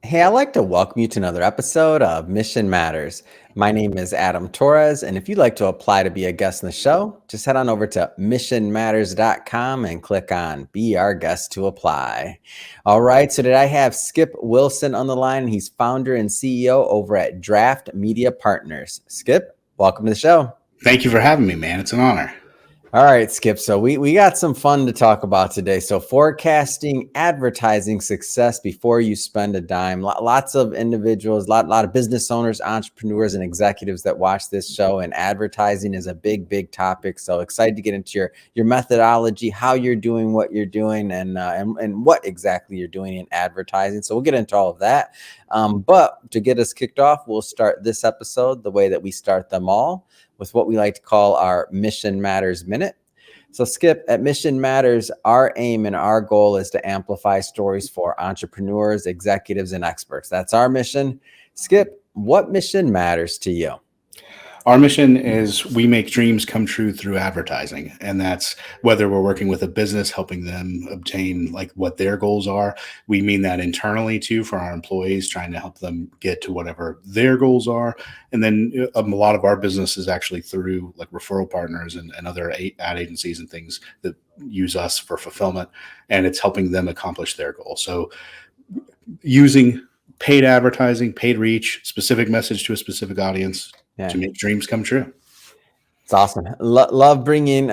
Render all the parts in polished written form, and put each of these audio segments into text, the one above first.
Hey, I'd like to welcome you to another episode of Mission Matters. My name is Adam Torres, and if you'd like to apply to be a guest in the show, just head on over to missionmatters.com and click on Be Our Guest to apply. All right, so today I have Skip Wilson on the line. He's founder and CEO over at Draft Media Partners. Skip, welcome to the show. Thank you for having me, man. It's an honor. All right, Skip. So we got some fun to talk about today. So forecasting advertising success before you spend a dime. Lots of individuals, lot of business owners, entrepreneurs, and executives that watch this show. And advertising is a big topic. So excited to get into your methodology, how you're doing what you're doing, and what exactly you're doing in advertising. So we'll get into all of that. But to get us kicked off, we'll start this episode the way that we start them all, with what we like to call our Mission Matters Minute. So Skip, at Mission Matters, our aim and our goal is to amplify stories for entrepreneurs, executives, and experts. That's our mission. Skip, what mission matters to you? Our mission is we make dreams come true through advertising. And that's whether we're working with a business, helping them obtain like what their goals are. We mean that internally too, for our employees, trying to help them get to whatever their goals are. And then a lot of our business is actually through like referral partners and other ad agencies and things that use us for fulfillment. And it's helping them accomplish their goals. So using paid advertising, paid reach, specific message to a specific audience, to make dreams come true. It's awesome. Love bringing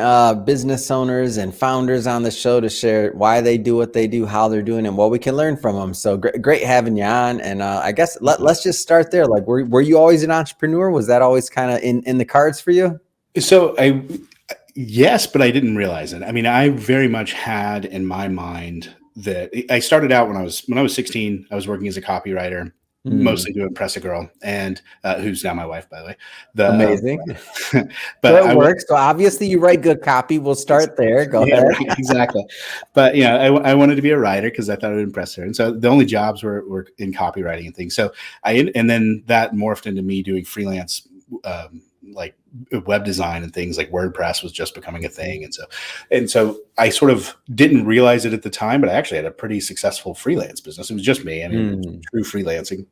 business owners and founders on the show to share why they do what they do, how they're doing, and what we can learn from them. So great having you on. And I guess let's just start there. Like, were you always an entrepreneur? Was that always kind of in the cards for you? So yes, but I didn't realize it. I mean, I very much had in my mind that I started out when I was 16. I was working as a copywriter. Mostly doing Press a Girl, and who's now my wife, by the way. Amazing. But so it works. So obviously you write good copy. We'll start there. Go ahead. Right, exactly. But I wanted to be a writer because I thought it would impress her. And so the only jobs were in copywriting and things. So and then that morphed into me doing freelance like web design and things. Like WordPress was just becoming a thing. And so I sort of didn't realize it at the time, but I actually had a pretty successful freelance business. It was just me. I mean, true freelancing.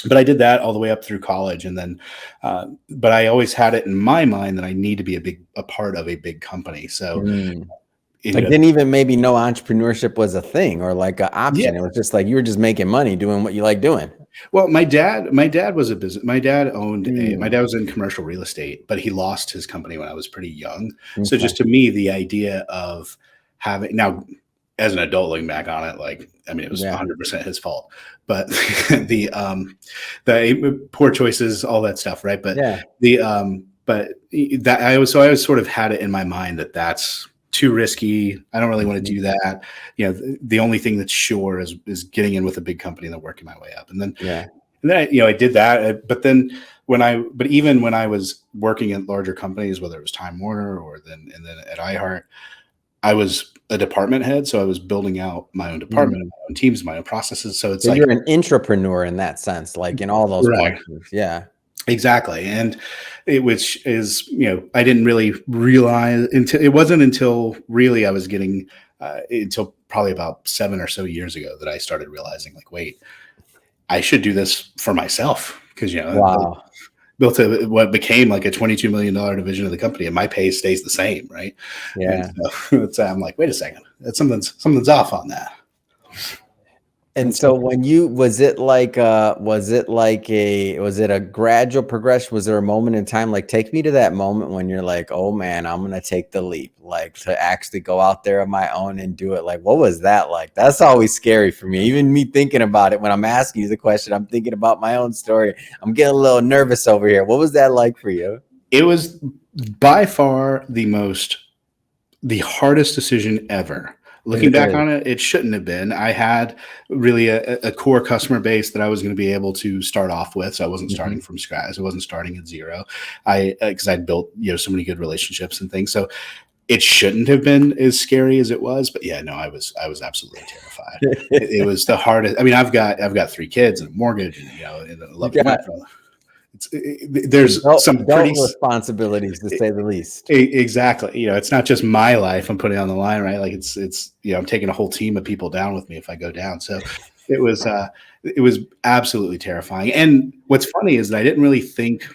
But I did that all the way up through college. And then, but I always had it in my mind that I need to be a part of a big company. So didn't even maybe know entrepreneurship was a thing or like an option. Yeah. It was just like, you were just making money doing what you like doing. Well, my dad was a business. My dad owned my dad was in commercial real estate, but he lost his company when I was pretty young. Okay. So just to me, the idea of having now, as an adult looking back on it, like, I mean, it was 100% his fault, but the poor choices, all that stuff. Right. But I always sort of had it in my mind that that's too risky. I don't really want to do that. The only thing that's sure is getting in with a big company and then working my way up. And then I did that. But then even when I was working at larger companies, whether it was Time Warner or then at iHeart, I was a department head. So I was building out my own department, my own teams, my own processes. So it's like you're an intrapreneur in that sense, like in all those functions. Yeah. Exactly. And which is, I didn't really realize until really I was getting until probably about 7 or so years ago that I started realizing like, wait, I should do this for myself. Because, built what became like a $22 million division of the company, and my pay stays the same. Right. Yeah. So I'm like, wait a second, something's off on that. And so when was it a gradual progression? Was there a moment in time, like, take me to that moment when you're like, oh man, I'm going to take the leap, like to actually go out there on my own and do it. Like, what was that like? That's always scary for me. Even me thinking about it, when I'm asking you the question, I'm thinking about my own story. I'm getting a little nervous over here. What was that like for you? It was by far the hardest decision ever. Looking back on it, it shouldn't have been. I had really a core customer base that I was going to be able to start off with. So I wasn't starting from scratch. I wasn't starting at zero. Because I'd built, so many good relationships and things. So it shouldn't have been as scary as it was. But I was absolutely terrified. it was the hardest. I mean, I've got 3 kids and a mortgage and, and a loving wife. There's some pretty responsibilities, to say the least. Exactly. It's not just my life I'm putting on the line, right? Like it's I'm taking a whole team of people down with me if I go down. So it was absolutely terrifying. And what's funny is that I didn't really think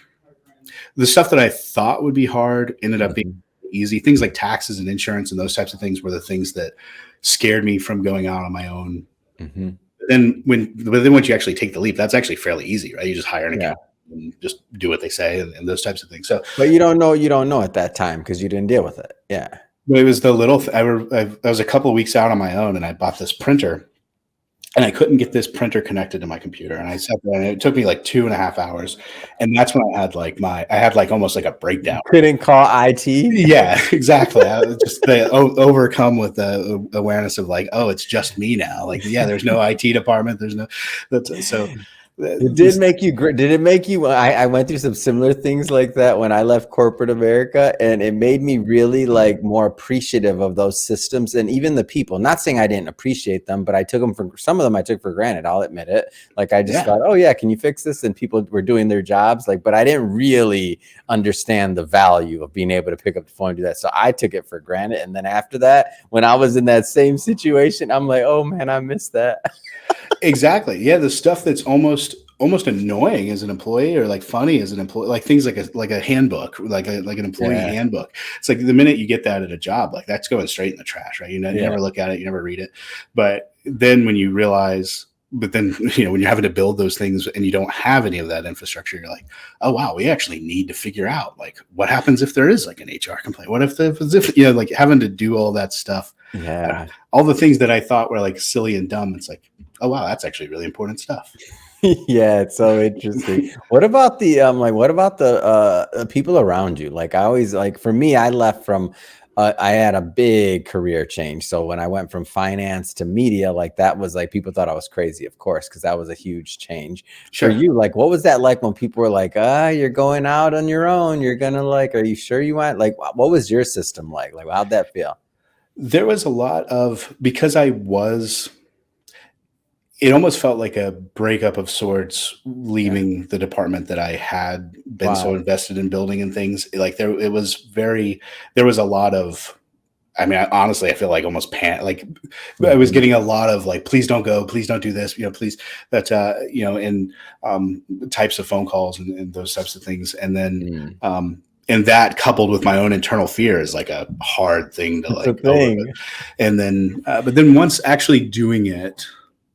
the stuff that I thought would be hard ended up being Mhm. easy. Things like taxes and insurance and those types of things were the things that scared me from going out on my own. Mhm. But then once you actually take the leap, that's actually fairly easy, right? You just hire an Yeah. accountant and just do what they say and those types of things. So But you don't know at that time because you didn't deal with it. Yeah. but it was the little. I was a couple of weeks out on my own, and I bought this printer, and I couldn't get this printer connected to my computer. And I sat there, and it took me like 2.5 hours, and that's when I had like almost like a breakdown. Couldn't call IT. Yeah, exactly. I was just overcome with the awareness of like, oh, it's just me now. Like, yeah, there's no IT department. There's no. That's so. It did make you great. Did it make you? I went through some similar things like that when I left corporate America, and it made me really like more appreciative of those systems and even the people. Not saying I didn't appreciate them, but I took them for some of them. I took for granted. I'll admit it. Like I just thought, oh yeah, can you fix this? And people were doing their jobs. Like, but I didn't really understand the value of being able to pick up the phone and do that. So I took it for granted. And then after that, when I was in that same situation, I'm like, oh man, I missed that. Exactly. Yeah, the stuff that's almost annoying as an employee or like funny as an employee, like things like a handbook, like an employee handbook. It's like the minute you get that at a job, like that's going straight in the trash, right? You never look at it, you never read it. But then when you realize, when you're having to build those things and you don't have any of that infrastructure, you're like, oh wow, we actually need to figure out like what happens if there is like an HR complaint? What if like having to do all that stuff. Yeah. All the things that I thought were like silly and dumb. It's like, oh wow, that's actually really important stuff. Yeah, it's so interesting. What about the people around you? Like I always like for me, I left from I had a big career change. So when I went from finance to media, like that was like people thought I was crazy, of course, because that was a huge change. Sure. For you, like what was that like when people were like, you're going out on your own, you're gonna like, are you sure you want like what was your system like? Like how'd that feel? There was a lot of because it almost felt like a breakup of sorts leaving the department that I had been so invested in building and things. Like there was a lot of, I mean, honestly, I feel like almost I was getting a lot of like, please don't go, please don't do this, please, that, and types of phone calls and those types of things. And then, and that coupled with my own internal fear is like a hard thing to like go over. And then, but then once actually doing it,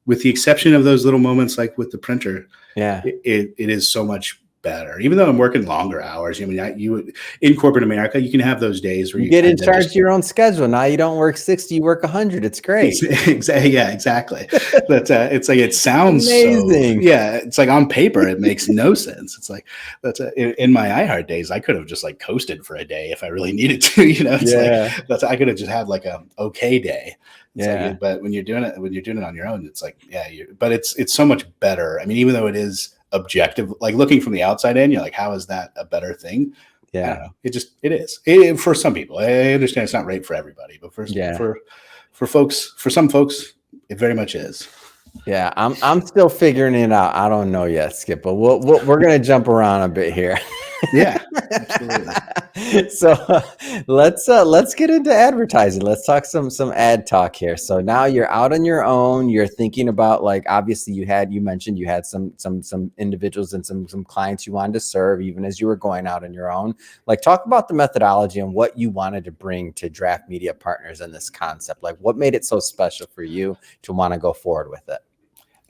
with the exception of those little moments like with the printer, it is so much better. Even though I'm working longer hours, I mean, you in corporate America, you can have those days where you get in charge of your own schedule. Now you don't work 60, you work 100. It's great. Yeah, exactly. But it's like it sounds amazing. It's like on paper it makes no sense. It's like in my iHeart days, I could have just like coasted for a day if I really needed to. Like I could have just had like a okay day. Like, but when you're doing it on your own, it's like but it's so much better. I mean, even though it is objective, like looking from the outside in, you're like, how is that a better thing? I don't know. It is for some people. I understand it's not right for everybody, but for some folks, it very much is. Yeah, I'm still figuring it out. I don't know yet, Skip, but we're gonna jump around a bit here. Yeah, absolutely. So let's get into advertising. Let's talk some ad talk here. So now you're out on your own. You're thinking about like obviously you mentioned you had some individuals and some clients you wanted to serve even as you were going out on your own. Like talk about the methodology and what you wanted to bring to Draft Media Partners in this concept. Like what made it so special for you to want to go forward with it?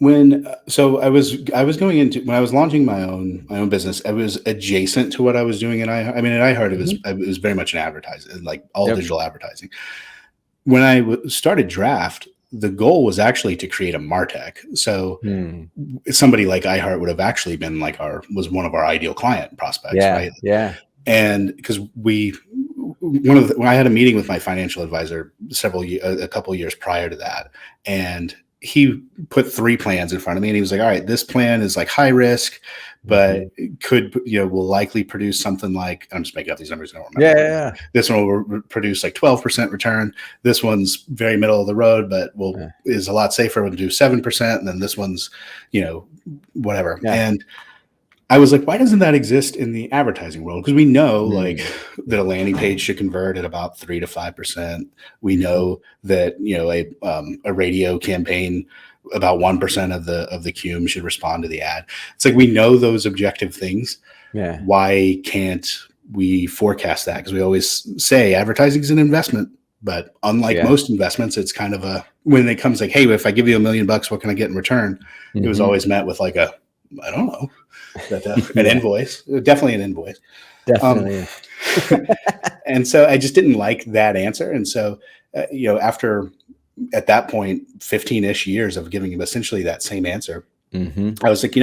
I was going into when I was launching my own business, I was adjacent to what I was doing at iHeart. I mean, at iHeart, it was very much an advertising, like all digital advertising. When I started Draft, the goal was actually to create a MarTech. So somebody like iHeart would have actually been like was one of our ideal client prospects, right? Yeah. And because when I had a meeting with my financial advisor a couple of years prior to that, and he put 3 plans in front of me and he was like, all right, this plan is like high risk, but will likely produce something like, I'm just making up these numbers. I don't remember. Yeah. This one will produce like 12% return. This one's very middle of the road, but is a lot safer. We'll do 7%. And then this one's, whatever. Yeah. And I was like, why doesn't that exist in the advertising world? Because we know like that a landing page should convert at about 3 to 5%. We know that, a radio campaign about 1% of the QM should respond to the ad. It's like, we know those objective things. Yeah. Why can't we forecast that? Because we always say advertising is an investment, but unlike most investments, it's kind of when it comes like, hey, if I give you $1 million, what can I get in return? It was always met with like I don't know, an invoice, definitely an invoice. Definitely. And so I just didn't like that answer. And so, after at that point, 15-ish years of giving him essentially that same answer, I was like,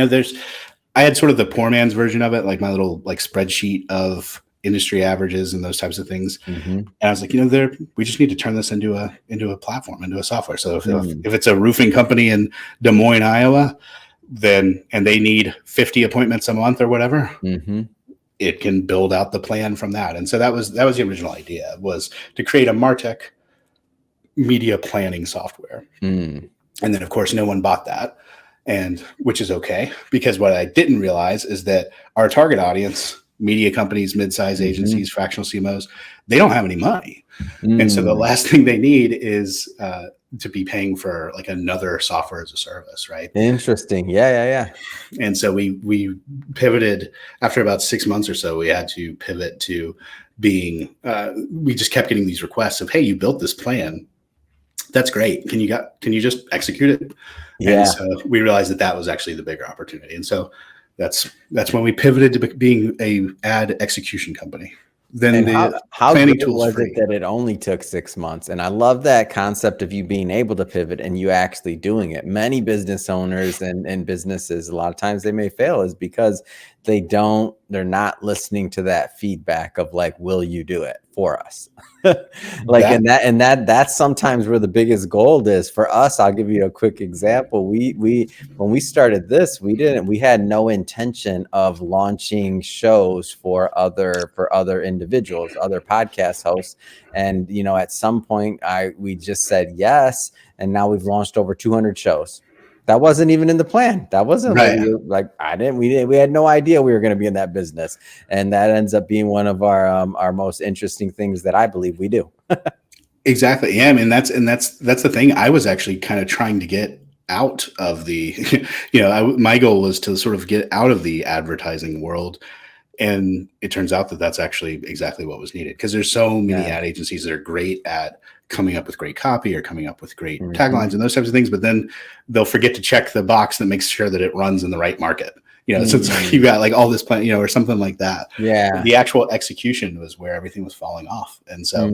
I had sort of the poor man's version of it, like my little like spreadsheet of industry averages and those types of things. And I was like, we just need to turn this into a platform, into a software. So if it's a roofing company in Des Moines, Iowa, and they need 50 appointments a month or whatever, it can build out the plan from that. And so that was the original idea, was to create a MarTech media planning software. And then of course no one bought that, and which is okay, because what I didn't realize is that our target audience, media companies, mid-size agencies, fractional CMOs, they don't have any money. And so the last thing they need is to be paying for like another software as a service, right? Interesting. Yeah. And so we pivoted after about 6 months or so. We had to pivot to being, we just kept getting these requests of, hey, you built this plan. That's great. Can you just execute it? Yeah. And so we realized that was actually the bigger opportunity. And so that's when we pivoted to being a ad execution company. Then how good was it that it only took 6 months? And I love that concept of you being able to pivot and you actually doing it. Many business owners and businesses, a lot of times they may fail is because they're not listening to that feedback of like, will you do it for us? That's sometimes where the biggest gold is for us. I'll give you a quick example. We when we started this, we had no intention of launching shows for other individuals, other podcast hosts. And at some point we just said yes, and now we've launched over 200 shows. That wasn't even in the plan. That wasn't right. We had no idea we were going to be in that business. And that ends up being one of our most interesting things that I believe we do. Exactly. Yeah. I mean, that's the thing. I was actually kind of trying to get out of the, my goal was to sort of get out of the advertising world. And it turns out that that's actually exactly what was needed, because there's so many ad agencies that are great at coming up with great copy or coming up with great taglines and those types of things, but then they'll forget to check the box that makes sure that it runs in the right market. So it's like you got like all this plan, or something like that. Yeah. The actual execution was where everything was falling off. And so,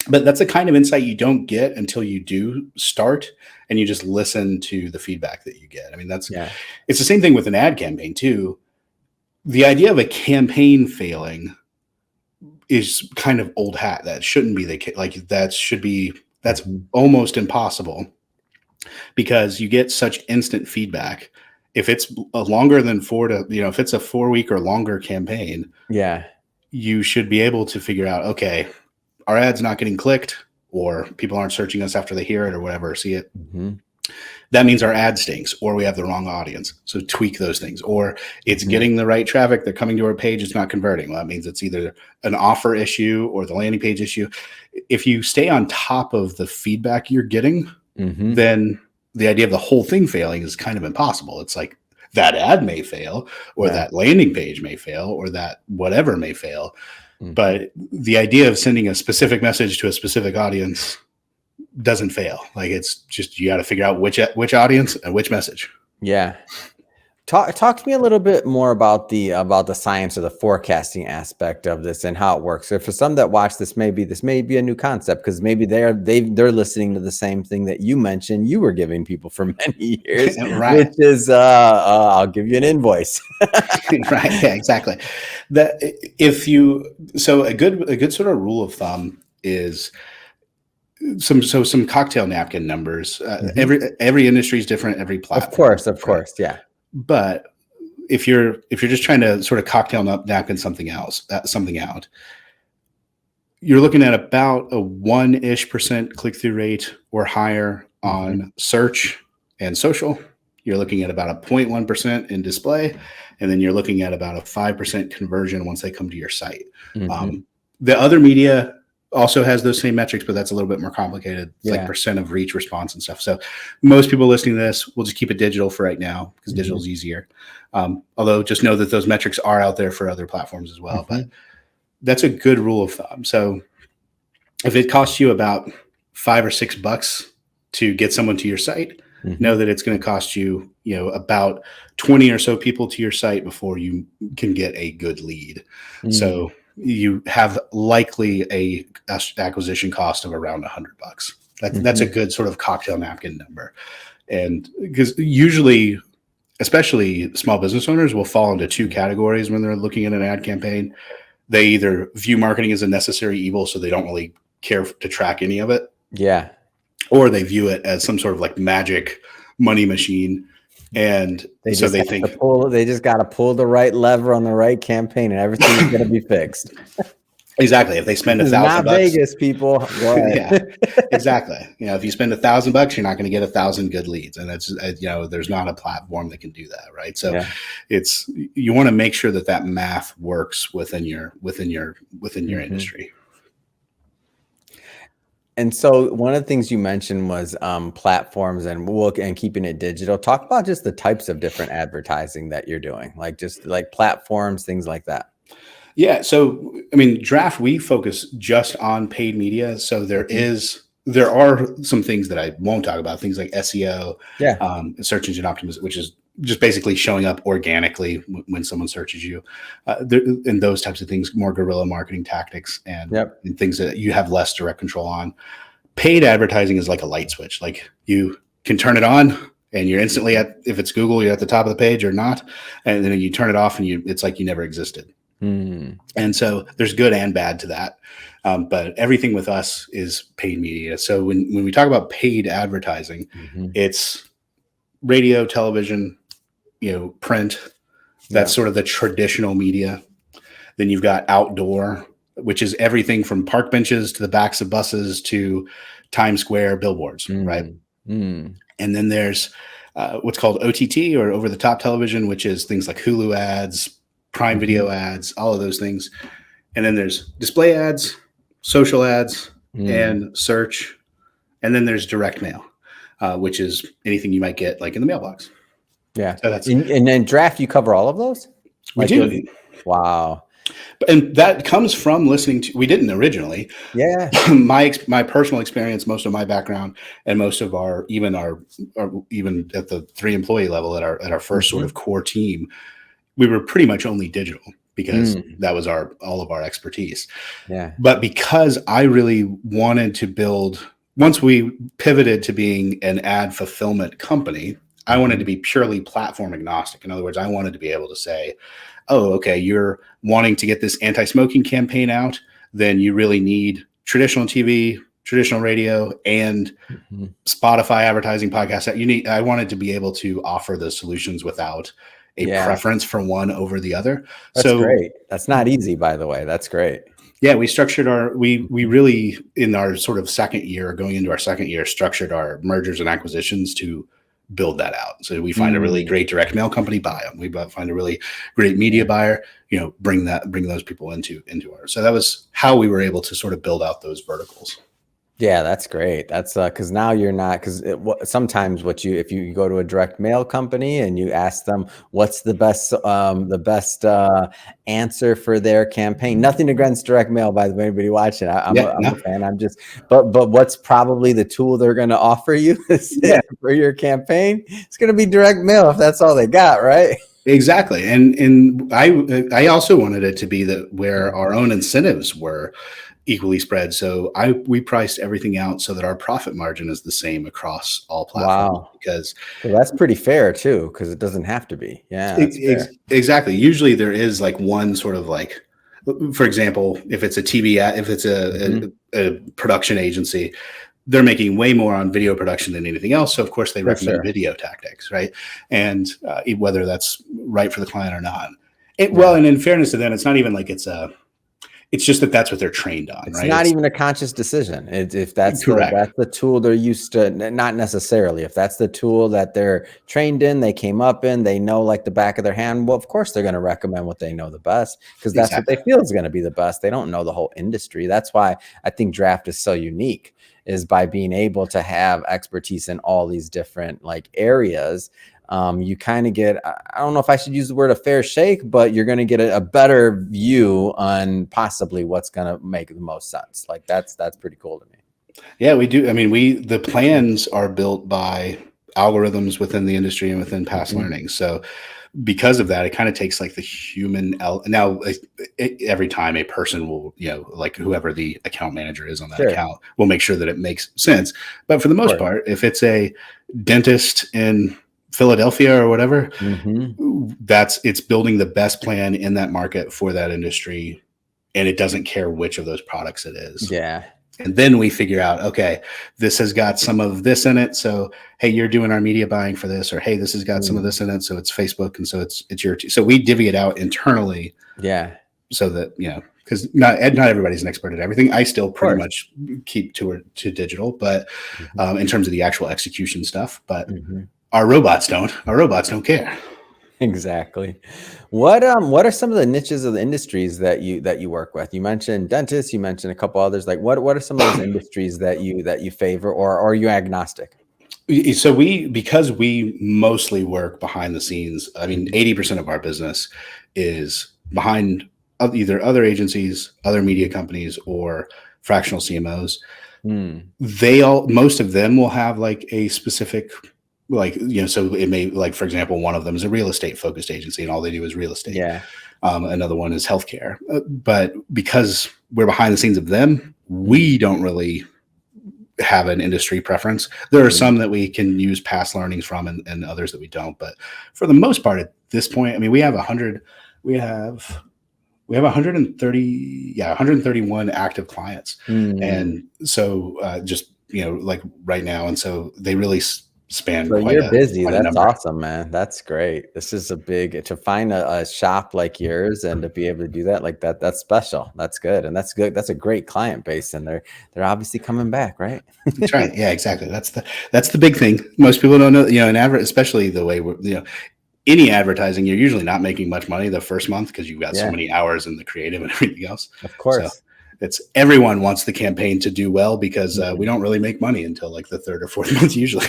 but that's the kind of insight you don't get until you do start and you just listen to the feedback that you get. I mean, it's the same thing with an ad campaign too. The idea of a campaign failing is kind of old hat. That shouldn't be the case. Like that's almost impossible, because you get such instant feedback. If it's longer than if it's a 4-week or longer campaign, you should be able to figure out, okay, our ad's not getting clicked, or people aren't searching us after they hear it or whatever, or see it. That means our ad stinks, or we have the wrong audience. So tweak those things. Or it's getting the right traffic. They're coming to our page. It's not converting. Well, that means it's either an offer issue or the landing page issue. If you stay on top of the feedback you're getting, then the idea of the whole thing failing is kind of impossible. It's like that ad may fail, or that landing page may fail, or that whatever may fail. But the idea of sending a specific message to a specific audience doesn't fail. Like, it's just, you got to figure out which audience and which message. Yeah. Talk to me a little bit more about the science or the forecasting aspect of this and how it works. So for some that watch this may be a new concept, because maybe they're listening to the same thing that you mentioned you were giving people for many years, right? Which is I'll give you an invoice. Right. Yeah, exactly. So a good sort of rule of thumb is some cocktail napkin numbers. Every industry is different. Every platform. Of course. Yeah. But if you're just trying to sort of cocktail napkin something out, you're looking at about a 1% click-through rate or higher on search and social. You're looking at about a 0.1% in display, and then you're looking at about a 5% conversion once they come to your site. The other media also has those same metrics, but that's a little bit more complicated. It's like Yeah. percent of reach, response, and stuff. So most people listening to this, we'll just keep it digital for right now because digital is easier. Although just know that those metrics are out there for other platforms as well. But that's a good rule of thumb. So if it costs you about $5 or $6 to get someone to your site, know that it's going to cost you, about 20 or so people to your site before you can get a good lead. So you have likely a acquisition cost of around $100. That's a good sort of cocktail napkin number. And because usually, especially small business owners, will fall into two categories when they're looking at an ad campaign. They either view marketing as a necessary evil, so they don't really care to track any of it. Yeah. Or they view it as some sort of like magic money machine. And they so they think they just got to pull the right lever on the right campaign and everything's going to be fixed. Exactly. If they spend $1,000, not Vegas, people. Yeah, exactly. If you spend $1,000, you're not going to get 1,000 good leads, and that's there's not a platform that can do that, right? So you want to make sure that math works within your industry. And so one of the things you mentioned was platforms and keeping it digital. Talk about just the types of different advertising that you're doing, like just like platforms, things like that. Yeah. So, I mean, Draft, we focus just on paid media. So there are some things that I won't talk about, things like SEO, search engine optimization, which is just basically showing up organically when someone searches you, and those types of things, more guerrilla marketing tactics and things that you have less direct control on. Paid advertising is like a light switch. Like you can turn it on and you're instantly if it's Google, you're at the top of the page or not. And then you turn it off and it's like you never existed. And so there's good and bad to that. But everything with us is paid media. So when we talk about paid advertising, it's radio, television, print. That's sort of the traditional media. Then you've got outdoor, which is everything from park benches to the backs of buses to Times Square billboards, right? And then there's what's called OTT, or over the top television, which is things like Hulu ads, Prime Video ads, all of those things. And then there's display ads, social ads, and search. And then there's direct mail, which is anything you might get like in the mailbox. Yeah. So that's, and then Draft, you cover all of those? We do. Wow. And that comes from listening to, we didn't originally. Yeah. My personal experience, most of my background, and most of our even at the 3-employee level at our first sort of core team, we were pretty much only digital because that was all of our expertise. Yeah. But because I really wanted to build, once we pivoted to being an ad fulfillment company, I wanted to be purely platform agnostic. In other words, I wanted to be able to say, oh, okay, you're wanting to get this anti-smoking campaign out, then you really need traditional TV, traditional radio, and Spotify advertising, podcast. I wanted to be able to offer those solutions without a preference for one over the other. That's great. That's not easy, by the way. That's great. Yeah, we structured we really, in our sort of second year, going into our second year, structured our mergers and acquisitions to build that out. So we find a really great direct mail company, buy them. We find a really great media buyer, bring those people into ours. So that was how we were able to sort of build out those verticals. Yeah, that's great. That's because now you're not, because sometimes if you go to a direct mail company and you ask them what's the best answer for their campaign. Nothing against direct mail, by the way, anybody watching. I'm a fan. But what's probably the tool they're going to offer you for your campaign? It's going to be direct mail if that's all they got, right? Exactly. And I also wanted it to be where our own incentives were equally spread. So we priced everything out so that our profit margin is the same across all platforms. Wow. Because that's pretty fair too, because it doesn't have to be. Yeah, exactly. Usually there is like one sort of like, for example, if it's a TV ad, if it's a production agency, they're making way more on video production than anything else. So of course they recommend video tactics, right? And whether that's right for the client or not. And in fairness to them, it's not even like it's It's just that that's what they're trained on, It's right? not even a conscious decision. If that's Correct. the tool they're used to, not necessarily. If that's the tool that they're trained in, they came up in, they know like the back of their hand. Well, of course they're going to recommend what they know the best because that's what Exactly. they feel is going to be the best. They don't know the whole industry. That's why I think draft is so unique, is by being able to have expertise in all these different like areas. You kind of get, I don't know if I should use the word a fair shake, but you're going to get a better view on possibly what's going to make the most sense. Like that's pretty cool to me. Yeah, we do. I mean, the plans are built by algorithms within the industry and within past Mhm. learning. So because of that, it kind of takes like the now every time a person will, like whoever the account manager is on that Sure. account will make sure that it makes sense. But for the Of most course. part, if it's a dentist in Philadelphia or whatever, Mhm. it's building the best plan in that market for that industry. And it doesn't care which of those products it is. Yeah. And then we figure out, okay, this has got some of this in it. So, hey, you're doing our media buying for this, or hey, this has got some of Mm. this in it. So it's Facebook, and so it's your. So we divvy it out internally, Yeah. so that because not everybody's an expert at everything. I still Of pretty course. much keep to digital, but Mhm. in terms of the actual execution stuff. But Mhm. our robots don't. Our robots don't care. Exactly. What are some of the niches of the industries that you work with? You mentioned dentists, you mentioned a couple others. Like what are some of those industries that you favor, or are you agnostic? So because we mostly work behind the scenes. I mean, Mhm. 80% of our business is behind either other agencies, other media companies, or fractional CMOs. Mm. Most of them will have like a specific, like, so it may, like, for example, one of them is a real estate focused agency and all they do is real estate. Yeah. Another one is healthcare. But because we're behind the scenes of them, Mm. we don't really have an industry preference. There are Mhm. some that we can use past learnings from, and others that we don't. But for the most part, at this point, I mean, we have 100, we have 130, 131 active clients. Mm. And so just, like right now. And so they really span So you're busy. quite a That's number. awesome, man. That's great. This is a big to find a shop like yours and to be able to do that like that. That's special. That's good. And that's good. That's a great client base. And they're obviously coming back, right? That's right. Yeah, exactly. That's the big thing. Most people don't know, in especially the way we're, any advertising, you're usually not making much money the first month because you've got so Yeah, many hours in the creative and everything else. of So course. it's everyone wants the campaign to do well because we Mhm. don't really make money until like the third or fourth month usually.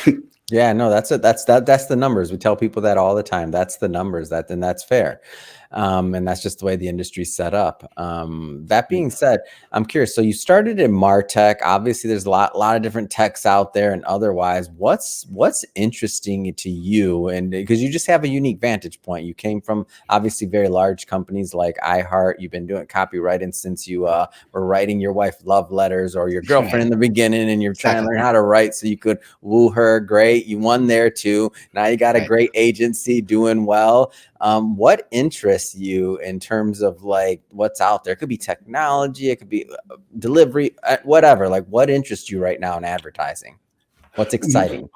Yeah, no, that's it. That's the numbers. We tell people that all the time. That's the numbers. And that's fair. And that's just the way the industry's set up. That being said, I'm curious. So you started in Martech. Obviously, there's a lot of different techs out there, and otherwise, what's interesting to you? And because you just have a unique vantage point, you came from obviously very large companies like iHeart. You've been doing copywriting since you were writing your wife love letters or your That's girlfriend right. in the beginning, and you're trying to Exactly. learn how to write so you could woo her. Great, you won there too. Now you got a Right. great agency doing well. What interests you in terms of like what's out there? It could be technology, it could be delivery, whatever. Like, what interests you right now in advertising? What's exciting?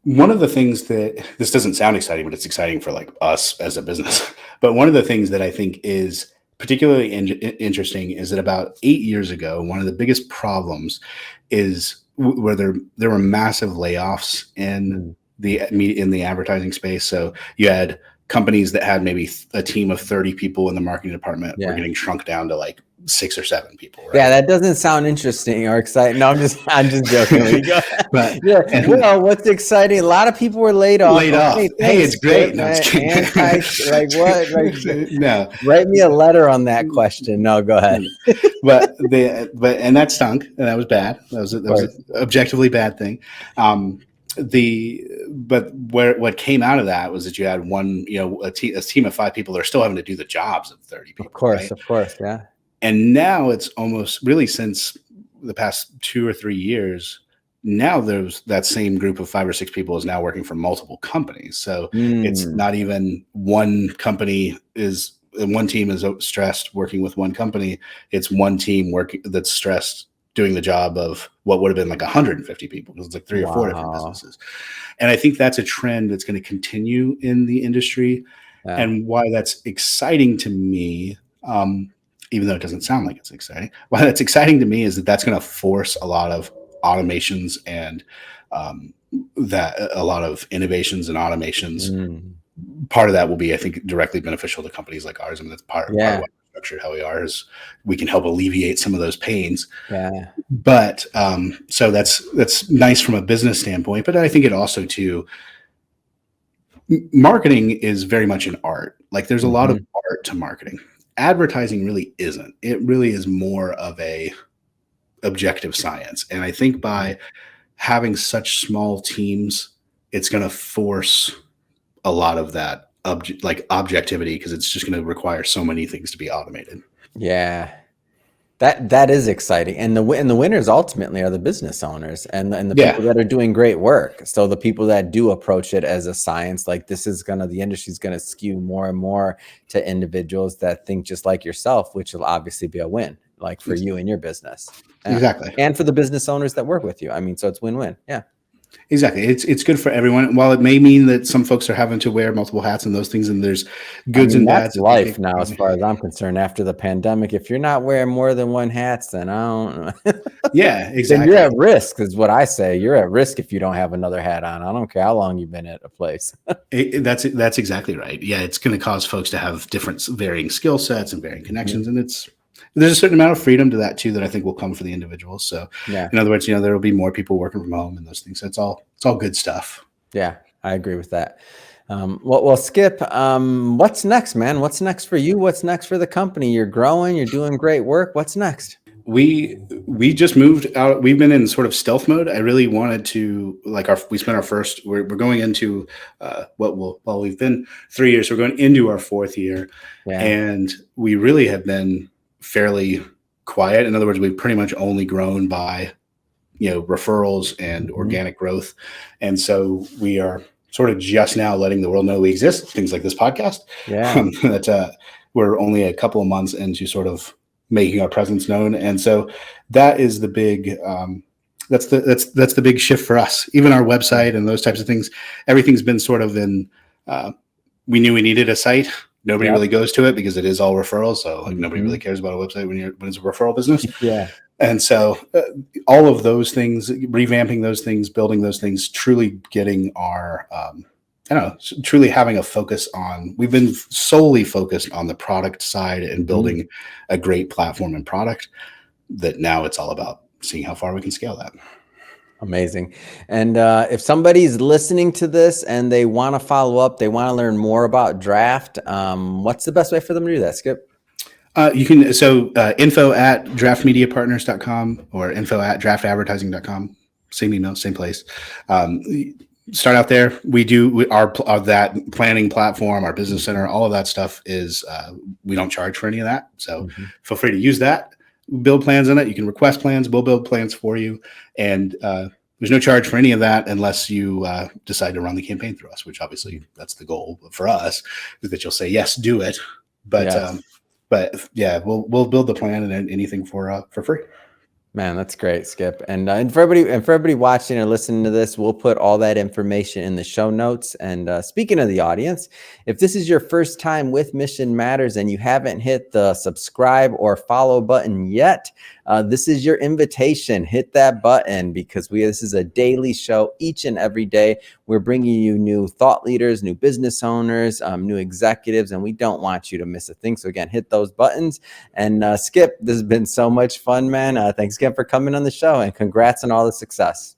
One of the things that this doesn't sound exciting, but it's exciting for like us as a business. But one of the things that I think is particularly interesting is that about 8 years ago, one of the biggest problems is where there were massive layoffs in Mm. the advertising space. So you had companies that had maybe a team of 30 people in the marketing department were Yeah. getting shrunk down to like 6 or 7 people, Yeah, right? that doesn't sound interesting or exciting. No, I'm just joking with you. Go ahead. But Yeah. and Well, what's exciting? A lot of people were laid off. laid off. Okay, Hey, thanks, it's great. Skip, No, I'm just man. kidding. Like what? Like No, write me a letter on that question. No, go ahead. and that stunk, and that was bad. Of That was course. an objectively bad thing. Um, what came out of that was that you had one, a team of 5 people that are still having to do the jobs of 30 Of people, course, right? of course. Yeah. And now it's almost really since the past 2 or 3 years. Now there's that same group of 5 or 6 people is now working for multiple companies. So it's Mm. not even one company is one team is stressed working with one company. It's one team working that's stressed doing the job of what would have been like 150 people because it's like 3 or 4 different Wow. businesses. And I think that's a trend that's going to continue in the industry. Yeah. And why that's exciting to me even though it doesn't sound like it's exciting. Why that's exciting to me is that that's going to force a lot of automations and that a lot of innovations and automations. Part of that will be, I think, directly beneficial to companies like ours. I mean, that's part of why we're structured how we are, is we can help alleviate some of those pains. Yeah. But so that's nice from a business standpoint. But I think it also too, marketing is very much an art. Like there's a lot of art to marketing. Advertising really isn't. It really is more of a objective science. And I think by having such small teams, it's going to force a lot of that objectivity, because it's just going to require so many things to be automated. Yeah. That is exciting, and the winners ultimately are the business owners and the people that are doing great work. So the people that do approach it as a science, like the industry's gonna skew more and more to individuals that think just like yourself, which will obviously be a win, like for you and your business, exactly, and for the business owners that work with you. I mean, so it's win-win. Yeah. Exactly. It's good for everyone. While it may mean that some folks are having to wear multiple hats and those things, and there's goods and bads. That's life now, as far as I'm concerned. After the pandemic, if you're not wearing more than one hat, then I don't know. Yeah, exactly. Then you're at risk, is what I say. You're at risk if you don't have another hat on. I don't care how long you've been at a place. That's exactly right. Yeah, it's going to cause folks to have different, varying skill sets and varying connections, and there's a certain amount of freedom to that too that I think will come for the individuals. So in other words, there will be more people working from home and those things. So it's all good stuff. Yeah, I agree with that. Well, Skip, what's next, man? What's next for you? What's next for the company? You're growing, you're doing great work. What's next? We just moved out. We've been in sort of stealth mode. I really wanted to, we spent our first, we're going into we've been 3 years. So we're going into our 4th year, and we really have been fairly quiet. In other words, we've pretty much only grown by, referrals and organic growth. And so we are sort of just now letting the world know we exist, things like this podcast. That we're only a couple of months into sort of making our presence known. And so that is the big, that's the big shift for us. Even our website and those types of things, everything's been sort of in, we knew we needed a site. Nobody really goes to it because it is all referrals. So nobody really cares about a website when it's a referral business. And so all of those things, revamping those things, building those things, truly getting our, truly having a focus on, we've been solely focused on the product side and building a great platform and product, that now it's all about seeing how far we can scale that. Amazing. And if somebody's listening to this and they want to follow up, they want to learn more about Draft, what's the best way for them to do that, Skip? You can, info@draftmediapartners.com or info@draftadvertising.com. Same email, same place. Start out there. We do our that planning platform, our business center, all of that stuff is, we don't charge for any of that. So feel free to use that. Build plans in it. You can request plans. We'll build plans for you. And there's no charge for any of that unless you decide to run the campaign through us, which obviously that's the goal for us, is that you'll say, yes, do it. But we'll build the plan and anything for free. Man, that's great, Skip. And for everybody watching or listening to this, we'll put all that information in the show notes. And speaking of the audience, if this is your first time with Mission Matters and you haven't hit the subscribe or follow button yet, this is your invitation. Hit that button, because this is a daily show each and every day. We're bringing you new thought leaders, new business owners, new executives, and we don't want you to miss a thing. So again, hit those buttons. And Skip, this has been so much fun, man. Thanks again for coming on the show, and congrats on all the success.